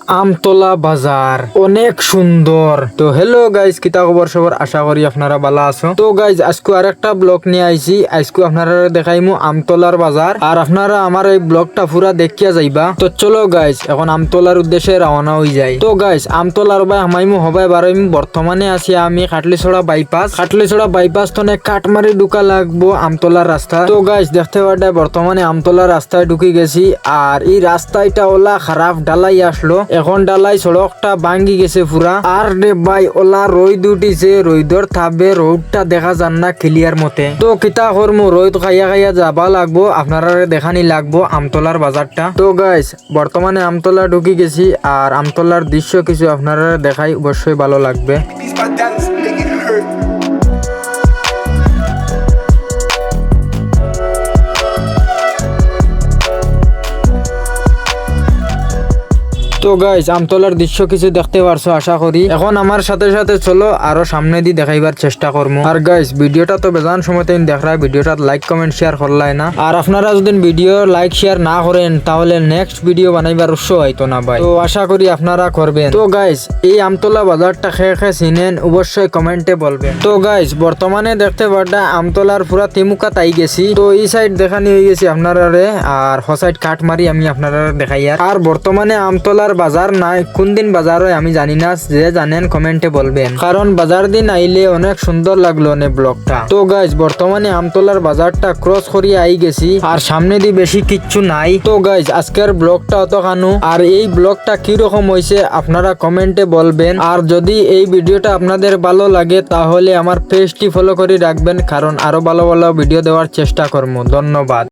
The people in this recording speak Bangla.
আমতলা বাজার অনেক সুন্দর। তো হ্যালো গাইজ, কিতা খবর সবার? আশা করি আপনারা ভালো আছো। তো গাইজ আজকে আরেকটা ব্লগ নিয়ে আইছি। আজকে আপনারা দেখাইমু আমতলার বাজার, আর আপনারা আমার এই ব্লগটা পুরা দেখিয়া যাইবা। তো চলো গাইজ এখন আমতলার উদ্দেশ্যে রওনা হয়ে যাই। তো গাইজ আমতলার বাই হামাইমু হবাই বারাইমু। বর্তমানে আছি আমি খাটলিছড়া বাইপাস তো কাটমারি ঢুকা লাগবো আমতলার রাস্তা। তো গাইজ দেখতে পাটা বর্তমানে আমতলার রাস্তায় ঢুকি গেছি, আর এই রাস্তাটা ওলা খারাপ ঢালাই আসলো। এখন ডালাই সড়কটা ভাঙ্গি গেছে পুরা। আর রে ভাই ওলা রোদ উঠিছে, রোদর থাবে রোডটা দেখা যান না ক্লিয়ার মতে। তো কিতা করমু, রোদ খাইয়া যাবা লাগবো, আপনারা দেখানি লাগবো আমতলার বাজারটা। তো গাইস বর্তমানে আমতলা ঢুকি গেছি, আর আমতলার দৃশ্য কিছু আপনারা দেখাই, অবশ্যই ভালো লাগবে। তো গাইস আমতলার দৃশ্য কিছু দেখতে পারছো আশা করি। এখন আমার সাথে সাথে চলো আরো সামনে দিয়ে দেখাইবার চেষ্টা করবো। আর গাইস ভিডিওটা তো বেজান সময় দেখরা, ভিডিওটা লাইক কমেন্ট শেয়ার করলাই না। আর আপনারা যদি ভিডিও লাইক শেয়ার না করেন তাহলে নেক্সট ভিডিও বানাইবার উৎস হয়তো না ভাই। তো আশা করি আপনারা করবেন। তো গাইস এই আমতলা বাজারটা খেয়ে চিনেন অবশ্যই কমেন্টে বলবেন। তো গাইস বর্তমানে দেখতে পারটা আমতলার পুরা তিমুকা তাই গেছি। তো এই সাইড দেখানি হয়ে গেছি আপনারা, আর হসাইড কাট মারি আমি আপনারা দেখাই। আর বর্তমানে আমতলার বাজার নাই, কোন দিন বাজার হয় আমি জানি না, যে জানেন কমেন্টে বলবেন, কারণ বাজার দিন আইলে অনেক সুন্দর লাগলো নে ব্লগটা। তো গাইজ বর্তমানে আমতলার বাজারটা ক্রস করিয়ে আই গেছি, আর সামনে দিয়ে বেশি কিচ্ছু নাই। তো গাইজ আজকের ব্লগটা অত খানু, আর এই ব্লগটা কিরকম হয়েছে আপনারা কমেন্টে বলবেন। আর যদি এই ভিডিওটা আপনাদের ভালো লাগে তাহলে আমার পেজটি ফলো করে রাখবেন, কারণ আরো ভালো ভালো ভিডিও দেওয়ার চেষ্টা করবো। ধন্যবাদ।